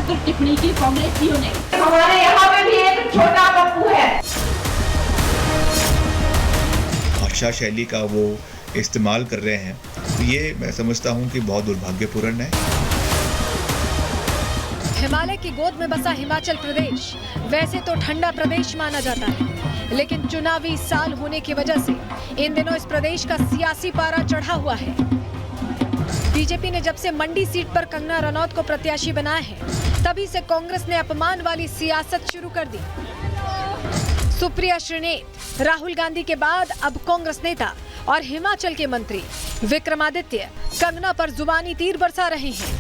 अभद्र टिप्पणी की कांग्रेसियों ने। हमारे यहाँ पे भी एक छोटा पप्पू है। भाषा शैली का वो इस्तेमाल कर रहे हैं, तो ये मैं समझता हूँ कि बहुत दुर्भाग्यपूर्ण है। हिमालय की गोद में बसा हिमाचल प्रदेश वैसे तो ठंडा प्रदेश माना जाता है, लेकिन चुनावी साल होने की वजह से इन दिनों इस प्रदेश का सियासी पारा चढ़ा हुआ है। बीजेपी ने जब से मंडी सीट पर कंगना रनौत को प्रत्याशी बनाया है, तभी से कांग्रेस ने अपमान वाली सियासत शुरू कर दी। सुप्रिया श्रीनेत, राहुल गांधी के बाद अब कांग्रेस नेता और हिमाचल के मंत्री विक्रमादित्य कंगना पर जुबानी तीर बरसा रहे हैं।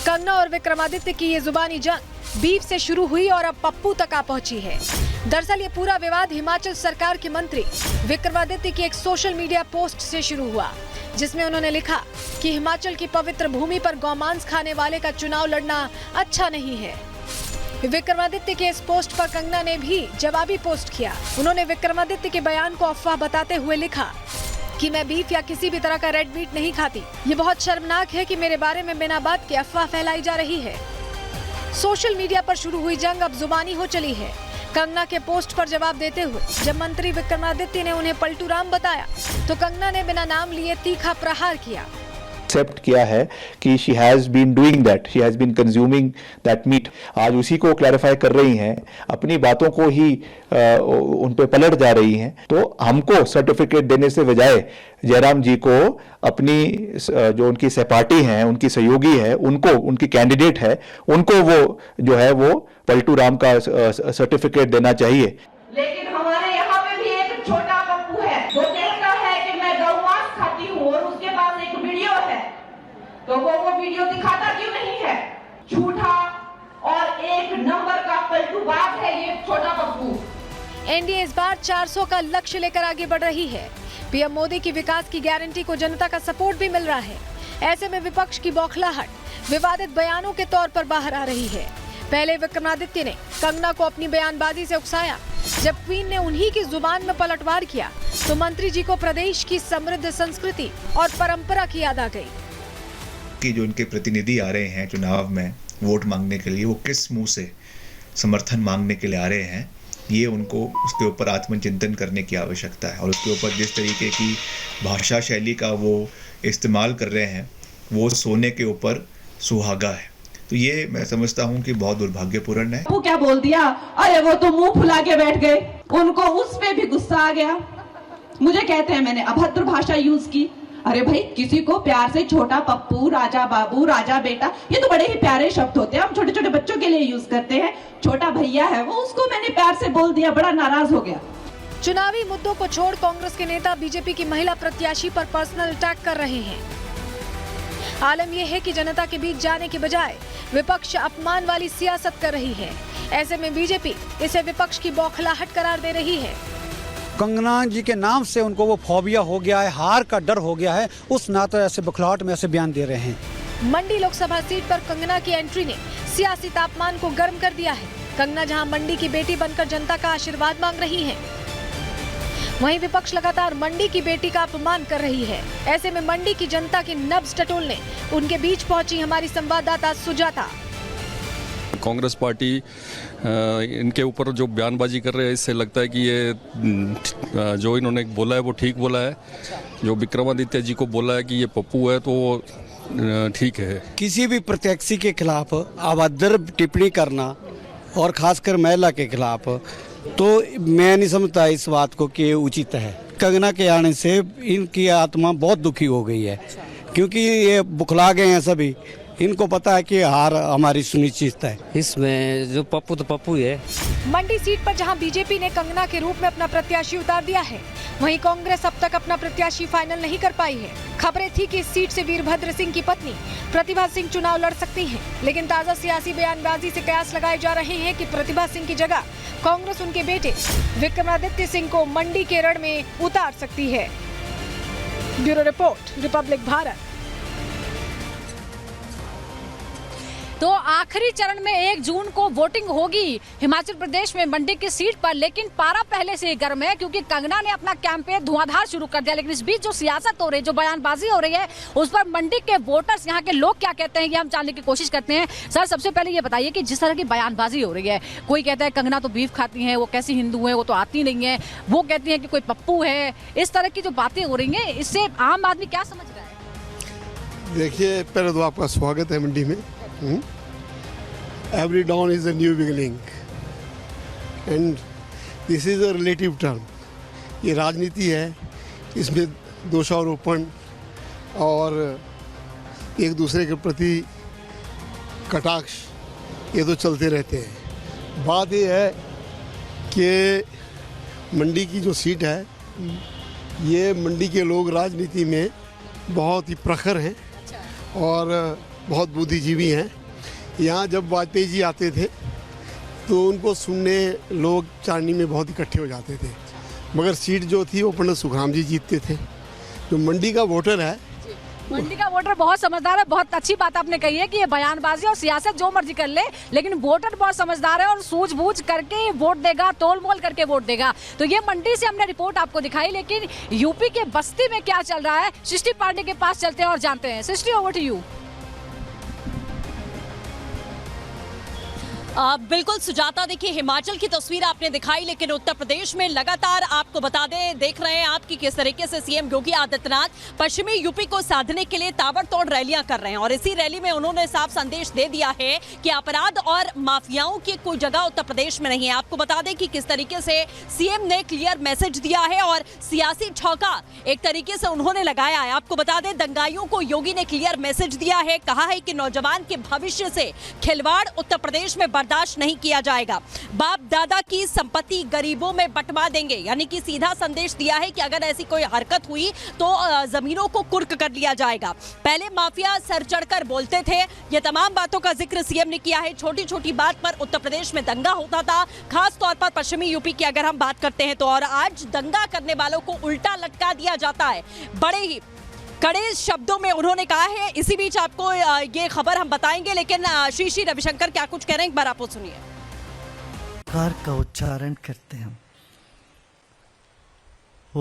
कंगना और विक्रमादित्य की ये जुबानी जंग बीफ से शुरू हुई और अब पप्पू तक आ पहुंची है। दरअसल ये पूरा विवाद हिमाचल सरकार के मंत्री विक्रमादित्य की एक सोशल मीडिया पोस्ट से शुरू हुआ, जिसमें उन्होंने लिखा कि हिमाचल की पवित्र भूमि पर गौमांस खाने वाले का चुनाव लड़ना अच्छा नहीं है। विक्रमादित्य के इस पोस्ट पर कंगना ने भी जवाबी पोस्ट किया। उन्होंने विक्रमादित्य के बयान को अफवाह बताते हुए लिखा कि मैं बीफ या किसी भी तरह का रेड मीट नहीं खाती। ये बहुत शर्मनाक है कि मेरे बारे में बिना बात के अफवाह फैलाई जा रही है। सोशल मीडिया पर शुरू हुई जंग अब जुबानी हो चली है। कंगना के पोस्ट पर जवाब देते हुए जब मंत्री विक्रमादित्य ने उन्हें पलटू राम बताया, तो कंगना ने बिना नाम लिए तीखा प्रहार किया। एक्सेप्ट किया है कि she has been doing that, she has been consuming that meat. आज उसी को क्लैरिफाई कर रही हैं, अपनी बातों को ही उन पे पलट जा रही हैं। तो हमको सर्टिफिकेट देने से बजाय जयराम जी को अपनी जो उनकी सहपाठी हैं, उनकी सहयोगी है, उनको, उनकी कैंडिडेट है, उनको वो जो है वो पलटू राम का सर्टिफिकेट देना चाहिए। लेकिन हमारे यहाँ पे भी एक छोटा पप्पू है, वो कहता है कि मैं गौमांस खाती हूँ और उसके पास एक वीडियो है, तो वो वीडियो दिखाता क्यों नहीं है? झूठा और एक नंबर का पलटूबाज है ये छोटा पप्पू। एनडीए इस बार 400 का लक्ष्य लेकर आगे बढ़ रही है। पीएम मोदी की विकास की गारंटी को जनता का सपोर्ट भी मिल रहा है। ऐसे में विपक्ष की बौखलाहट विवादित बयानों के तौर पर बाहर आ रही है। पहले विक्रमादित्य ने कंगना को अपनी बयानबाजी से उकसाया। जब क्वीन ने उन्हीं की जुबान में पलटवार किया, तो मंत्री जी को प्रदेश की समृद्ध संस्कृति और परंपरा की याद आ गई। कि जो उनके प्रतिनिधि आ रहे हैं चुनाव में वोट मांगने के लिए, वो किस मुंह से समर्थन मांगने के लिए आ रहे हैं, ये उनको उसके ऊपर आत्मचिंतन करने की आवश्यकता है। और उसके ऊपर जिस तरीके की भाषा शैली का वो इस्तेमाल कर रहे हैं, वो सोने के ऊपर सुहागा है। तो ये मैं समझता हूँ कि बहुत दुर्भाग्यपूर्ण है। वो क्या बोल दिया, अरे वो तो मुंह फुला के बैठ गए, उनको उस पे भी गुस्सा आ गया। मुझे कहते हैं मैंने अभद्र भाषा यूज की। अरे भाई, किसी को प्यार से छोटा पप्पू, राजा बाबू, राजा बेटा, ये तो बड़े ही प्यारे शब्द होते हैं, हम छोटे छोटे बच्चों के लिए यूज करते हैं। छोटा भैया है वो, उसको मैंने प्यार से बोल दिया, बड़ा नाराज हो गया। चुनावी मुद्दों को छोड़ कांग्रेस के नेता बीजेपी की महिला प्रत्याशी पर पर्सनल अटैक कर रहे हैं। आलम यह है कि जनता के बीच जाने के बजाय विपक्ष अपमान वाली सियासत कर रही है। ऐसे में बीजेपी इसे विपक्ष की बौखलाहट करार दे रही है। कंगना जी के नाम से उनको वो फोबिया हो गया है, हार का डर हो गया है, उस नाते ऐसे बौखलाहट में ऐसे बयान दे रहे हैं। मंडी लोकसभा सीट पर कंगना की एंट्री ने सियासी तापमान को गर्म कर दिया है। कंगना जहां मंडी की बेटी बनकर जनता का आशीर्वाद मांग रही हैं, वहीं विपक्ष लगातार मंडी की बेटी का अपमान कर रही है। ऐसे में मंडी की जनता की नब्ज टटोलने उनके बीच पहुंची हमारी संवाददाता सुजाता। कांग्रेस पार्टी इनके ऊपर जो बयानबाजी कर रहे हैं, इससे लगता है कि ये जो इन्होंने बोला है वो ठीक बोला है। जो विक्रमादित्य जी को बोला है कि ये पप्पू है, तो ठीक है। किसी भी प्रत्याशी के खिलाफ अभद्र टिप्पणी करना और खासकर महिला के खिलाफ, तो मैं नहीं समझता इस बात को कि उचित है। कंगना के आने से इनकी आत्मा बहुत दुखी हो गई है, क्योंकि ये बुखला गए हैं सभी। इनको पता है कि हार हमारी सुनिश्चित है। इसमें जो पप्पू तो पप्पू ही है। मंडी सीट पर जहां बीजेपी ने कंगना के रूप में अपना प्रत्याशी उतार दिया है, वहीं कांग्रेस अब तक अपना प्रत्याशी फाइनल नहीं कर पाई है। खबरें थी कि इस सीट से वीरभद्र सिंह की पत्नी प्रतिभा सिंह चुनाव लड़ सकती हैं, लेकिन ताजा सियासी बयानबाजी से कयास लगाए जा रहे हैं कि प्रतिभा सिंह की जगह कांग्रेस उनके बेटे विक्रमादित्य सिंह को मंडी के रण में उतार सकती है। Bureau report, Republic Bharat. तो आखिरी चरण में 1 जून को वोटिंग होगी हिमाचल प्रदेश में मंडी की सीट पर, लेकिन पारा पहले से ही गर्म है क्योंकि कंगना ने अपना कैंपेन धुआंधार शुरू कर दिया। लेकिन इस बीच जो सियासत हो रही है, जो बयानबाजी हो रही है, उस पर मंडी के वोटर्स, यहाँ के लोग क्या कहते हैं, ये हम जानने की कोशिश करते हैं। सर, सबसे पहले ये बताइए कि जिस तरह की बयानबाजी हो रही है, कोई कहता है कंगना तो बीफ खाती हैं, वो कैसी हिंदू है, वो तो आती नहीं है, वो कहती है कि कोई पप्पू है, इस तरह की जो बातें हो रही हैं, इससे आम आदमी क्या समझ रहा है? देखिए, पहले तो आपका स्वागत है मंडी में। Every down is a new beginning and this is a relative term. ये राजनीति है, इसमें दोषारोपण और एक दूसरे के प्रति कटाक्ष ये तो चलते रहते हैं। बात ये है कि मंडी की जो सीट है, ये मंडी के लोग राजनीति में बहुत ही प्रखर हैं और बहुत बुद्धिजीवी हैं। यहाँ जब वाजपेयी जी आते थे तो उनको सुनने लोग चांदनी में बहुत इकट्ठे हो जाते थे, मगर सीट जो थी वो पंडित सुखराम जी जीतते थे। जो मंडी का वोटर है, मंडी का वोटर बहुत समझदार है। बहुत अच्छी बात आपने कही है कि ये बयानबाजी और सियासत जो मर्जी कर ले, लेकिन वोटर बहुत समझदार है और सूझबूझ करके वोट देगा, तोल मोल करके वोट देगा। तो ये मंडी से हमने रिपोर्ट आपको दिखाई, लेकिन यूपी के बस्ती में क्या चल रहा है, सृष्टि पांडे के पास चलते हैं और जानते हैं। सृष्टि, ओवर टू यू। बिल्कुल सुजाता, देखिए हिमाचल की तस्वीर आपने दिखाई, लेकिन उत्तर प्रदेश में लगातार आपको बता दें, देख रहे हैं आप कि किस तरीके से सीएम योगी आदित्यनाथ पश्चिमी यूपी को साधने के लिए ताबड़तोड़ रैलियां कर रहे हैं। और इसी रैली में उन्होंने साफ संदेश दे दिया है कि अपराध और माफियाओं की कोई जगह उत्तर प्रदेश में नहीं है। आपको बता दें कि किस तरीके से सीएम ने क्लियर मैसेज दिया है और सियासी छौका एक तरीके से उन्होंने लगाया है। आपको बता दें, दंगाइयों को योगी ने क्लियर मैसेज दिया है, कहा है कि नौजवान के भविष्य से खिलवाड़ उत्तर प्रदेश में बर्दाश्त नहीं किया जाएगा। बाप दादा की संपत्ति गरीबों में बंटवा देंगे, यानी कि सीधा संदेश दिया है कि अगर ऐसी कोई हरकत हुई तो जमीनों को कुर्क कर लिया जाएगा। पहले माफिया सर चढ़कर बोलते थे, ये तमाम बातों का जिक्र सीएम ने किया है। छोटी छोटी बात पर उत्तर प्रदेश में दंगा होता था, खास तौर पर पश्चिमी यूपी की अगर हम बात करते हैं तो, और आज दंगा करने वालों को उल्टा लटका दिया जाता है। बड़े ही कड़े शब्दों में उन्होंने कहा है। इसी बीच आपको ये खबर हम बताएंगे, लेकिन श्री रविशंकर क्या कुछ कह रहे हैं, एक बार आप सुनिए। कार का उच्चारण करते हैं ओ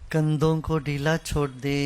कंधों को ढीला छोड़ दे,